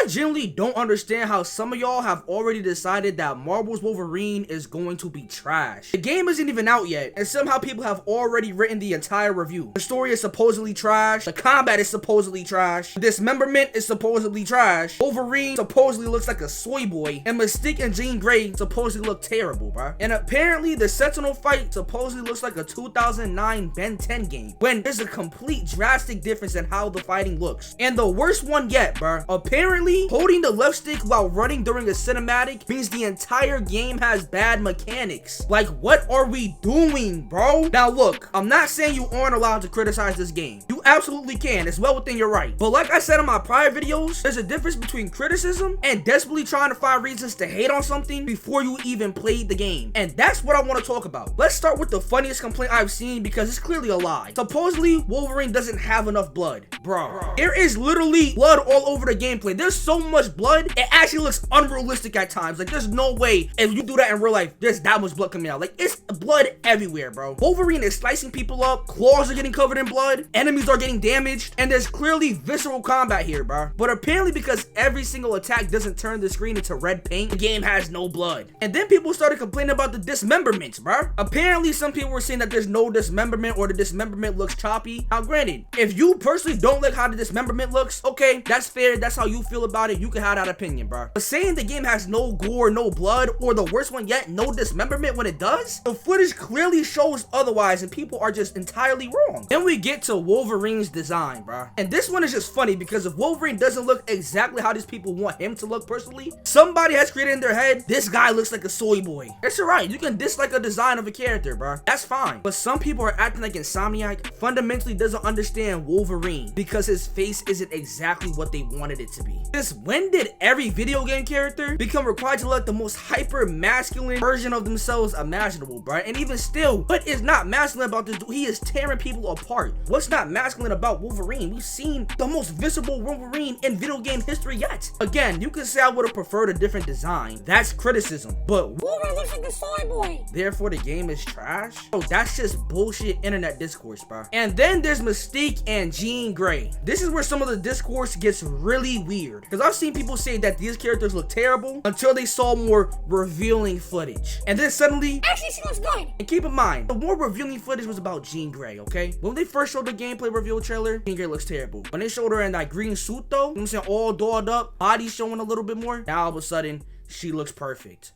I genuinely don't understand how some of y'all have already decided that Marvel's Wolverine is going to be trash. The game isn't even out yet, and somehow people have already written the entire review. The story is supposedly trash, the combat is supposedly trash, the dismemberment is supposedly trash, Wolverine supposedly looks like a soy boy, and Mystique and Jean Grey supposedly look terrible, bruh. And apparently the Sentinel fight supposedly looks like a 2009 Ben 10 game, when there's a complete drastic difference in how the fighting looks. And the worst one yet, bruh, apparently holding the left stick while running during a cinematic means the entire game has bad mechanics. Like, what are we doing, bro? Now look, I'm not saying you aren't allowed to criticize this game. You absolutely can, it's well within your right. But like I said in my prior videos, there's a difference between criticism and desperately trying to find reasons to hate on something before you even played the game. And that's what I want to talk about. Let's start with the funniest complaint I've seen, because it's clearly a lie. Supposedly Wolverine doesn't have enough blood. Bro, there is literally blood all over the gameplay. There's so much blood, it actually looks unrealistic at times. Like, there's no way if you do that in real life, there's that much blood coming out. Like, it's blood everywhere, bro. Wolverine is slicing people up, claws are getting covered in blood, enemies are getting damaged, and there's clearly visceral combat here, bro. But apparently because every single attack doesn't turn the screen into red paint, the game has no blood. And then people started complaining about the dismemberments, bro. Apparently some people were saying that there's no dismemberment, or the dismemberment looks choppy. Now granted, if you personally don't like how the dismemberment looks, okay, that's fair, that's how you feel about it, you can have that opinion, bro. But saying the game has no gore, no blood, or the worst one yet, no dismemberment when it does, the footage clearly shows otherwise, and people are just entirely wrong. Then we get to Wolverine's design, bro. And this one is just funny because if Wolverine doesn't look exactly how these people want him to look personally, somebody has created in their head, this guy looks like a soy boy. It's alright, you can dislike a design of a character, bro. That's fine. But some people are acting like Insomniac fundamentally doesn't understand Wolverine because his face isn't exactly what they wanted it to be. Since when did every video game character become required to look the most hyper masculine version of themselves imaginable, bro? And even still, what is not masculine about this dude? He is tearing people apart. What's not masculine about Wolverine? We've seen the most visible Wolverine in video game history yet. Again, you could say I would have preferred a different design. That's criticism. But Wolverine looks like a soy boy. Therefore the game is trash? Oh, that's just bullshit internet discourse, bro. And then there's Mystique and Jean Grey. This is where some of the discourse gets really weird, because I've seen people say that these characters look terrible until they saw more revealing footage, and then suddenly, actually she looks good. And keep in mind, the more revealing footage was about Jean Grey, okay? When they first showed the gameplay reveal trailer, Jean Grey looks terrible. When they showed her in that green suit though, you know what I'm saying, all dolled up, body showing a little bit more, now all of a sudden she looks perfect.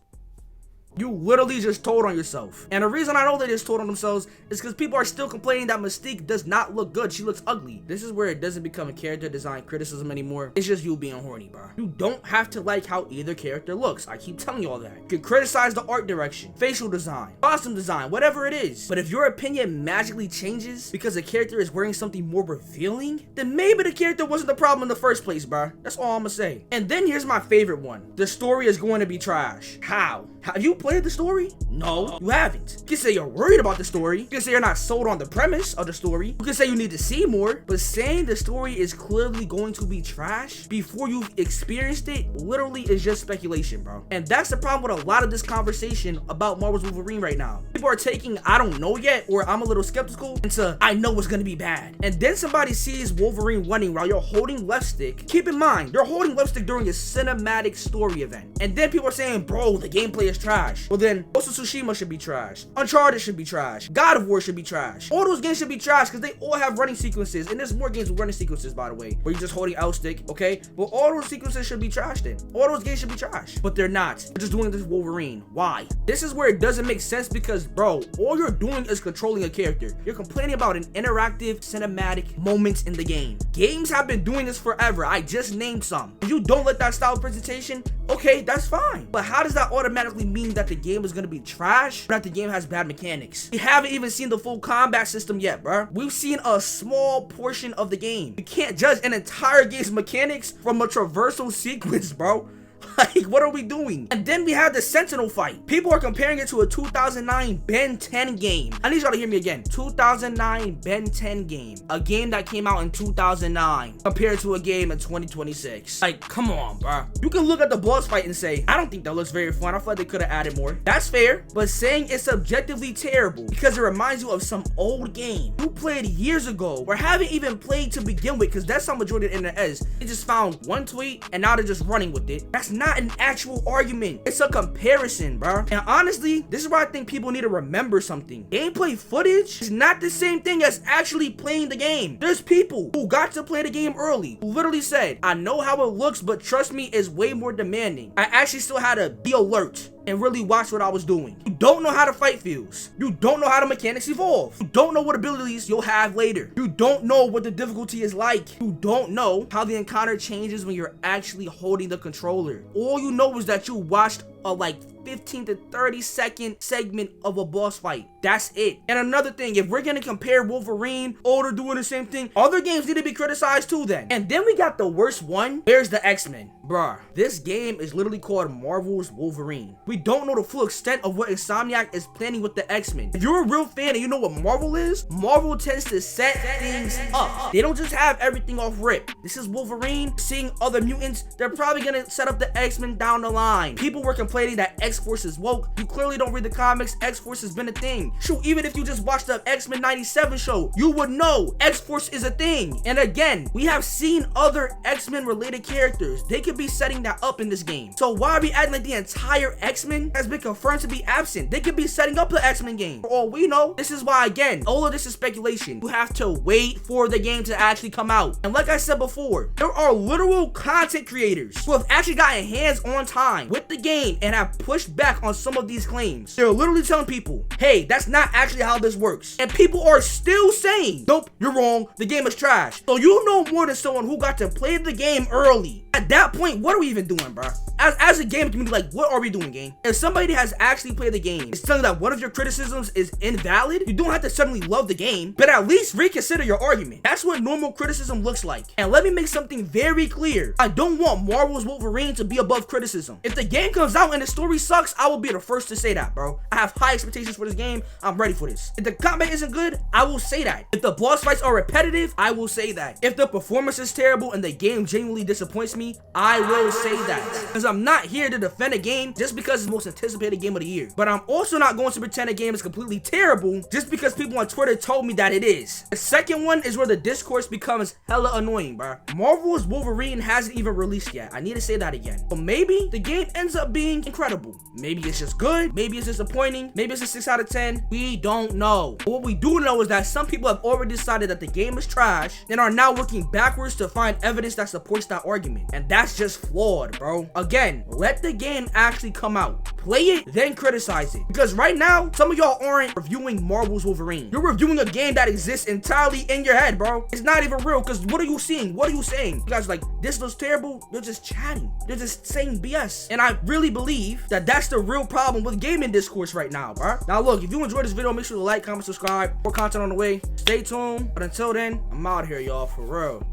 You literally just told on yourself. And the reason I know they just told on themselves is because people are still complaining that Mystique does not look good. She looks ugly. This is where it doesn't become a character design criticism anymore. It's just you being horny, bro. You don't have to like how either character looks. I keep telling you all that. You can criticize the art direction, facial design, costume design, whatever it is. But if your opinion magically changes because a character is wearing something more revealing, then maybe the character wasn't the problem in the first place, bro. That's all I'm gonna say. And then here's my favorite one. The story is going to be trash. How? Have you played the story? No, you haven't. You can say you're worried about the story. You can say you're not sold on the premise of the story. You can say you need to see more. But saying the story is clearly going to be trash before you've experienced it literally is just speculation, bro. And that's the problem with a lot of this conversation about Marvel's Wolverine right now. People are taking I don't know yet, or I'm a little skeptical, into I know it's gonna be bad. And then somebody sees Wolverine running while you're holding left stick. Keep in mind, you're holding left stick during a cinematic story event. And then people are saying, bro, the gameplay is trash. Well then, Ghost of Tsushima should be trash. Uncharted should be trash. God of War should be trash. All those games should be trash because they all have running sequences. And there's more games with running sequences, by the way, where you're just holding L stick, okay? But all those sequences should be trash then. All those games should be trash. But they're not. They're just doing this with Wolverine. Why? This is where it doesn't make sense because, bro, all you're doing is controlling a character. You're complaining about an interactive cinematic moment in the game. Games have been doing this forever. I just named some. If you don't like that style of presentation, okay, that's fine. But how does that automatically mean that the game is gonna be trash or that the game has bad mechanics? We haven't even seen the full combat system yet, bro. We've seen a small portion of the game. You can't judge an entire game's mechanics from a traversal sequence, bro. Like, what are we doing? And then we have the Sentinel fight. People are comparing it to a 2009 Ben 10 game. I need y'all to hear me again. 2009 Ben 10 game. A game that came out in 2009 compared to a game in 2026. Like, come on, bro. You can look at the boss fight and say, I don't think that looks very fun. I feel like they could have added more. That's fair. But saying it's subjectively terrible because it reminds you of some old game you played years ago or haven't even played to begin with, because that's how majority of the internet is. They just found one tweet and now they're just running with it. That's not an actual argument. It's a comparison, bro. And honestly, this is why I think people need to remember something. Gameplay footage is not the same thing as actually playing the game. There's people who got to play the game early who literally said, I know how it looks, but trust me, it's way more demanding. I actually still had to be alert and really watch what I was doing. You don't know how the fight feels. You don't know how the mechanics evolve. You don't know what abilities you'll have later. You don't know what the difficulty is like. You don't know how the encounter changes when you're actually holding the controller. All you know is that you watched a like 15 to 30 second segment of a boss fight. That's it. And another thing, if we're gonna compare Wolverine, oh, they're doing the same thing, other games need to be criticized too then. And then we got the worst one. There's the X-Men. Bruh, this game is literally called Marvel's Wolverine. We don't know the full extent of what Insomniac is planning with the X-Men. If you're a real fan and you know what Marvel is, Marvel tends to set things up. They don't just have everything off rip. This is Wolverine seeing other mutants. They're probably gonna set up the X-Men down the line. People were complaining that X-Force is woke. You clearly don't read the comics. X-Force has been a thing. Shoot, even if you just watched the X-Men 97 show, you would know X-Force is a thing. And again, we have seen other X-Men related characters. They could be setting that up in this game. So why are we acting like the entire X-Men has been confirmed to be absent? They could be setting up the X-Men game. For all we know, this is why, again, all of this is speculation. You have to wait for the game to actually come out. And like I said before, there are literal content creators who have actually gotten hands on time with the game and have pushed back on some of these claims. They're literally telling people, hey, that's not actually how this works. And people are still saying, nope, you're wrong, the game is trash. So you know more than someone who got to play the game early. At that point, what are we even doing, bro? As a game community, like, what are we doing, game? If somebody has actually played the game, it's telling you that one of your criticisms is invalid, you don't have to suddenly love the game, but at least reconsider your argument. That's what normal criticism looks like. And let me make something very clear. I don't want Marvel's Wolverine to be above criticism. If the game comes out and the story sucks, I will be the first to say that, bro. I have high expectations for this game. I'm ready for this. If the combat isn't good, I will say that. If the boss fights are repetitive, I will say that. If the performance is terrible and the game genuinely disappoints me, I will say that. Because I'm not here to defend a game just because it's the most anticipated game of the year. But I'm also not going to pretend a game is completely terrible just because people on Twitter told me that it is. The second one is where the discourse becomes hella annoying, bro. Marvel's Wolverine hasn't even released yet. I need to say that again. But maybe the game ends up being incredible. Maybe it's just good. Maybe it's disappointing. Maybe it's a 6 out of 10. We don't know. But what we do know is that some people have already decided that the game is trash and are now working backwards to find evidence that supports that argument. And that's just flawed, bro. Again, let the game actually come out. Play it, then criticize it. Because right now, some of y'all aren't reviewing Marvel's Wolverine. You're reviewing a game that exists entirely in your head, bro. It's not even real, because what are you seeing? What are you saying? You guys are like, this looks terrible. You're just chatting. You're just saying BS. And I really believe that that's the real problem with gaming discourse right now, bro. Now look, if you enjoyed this video, make sure to like, comment, subscribe. More content on the way. Stay tuned. But until then, I'm out here, y'all, for real.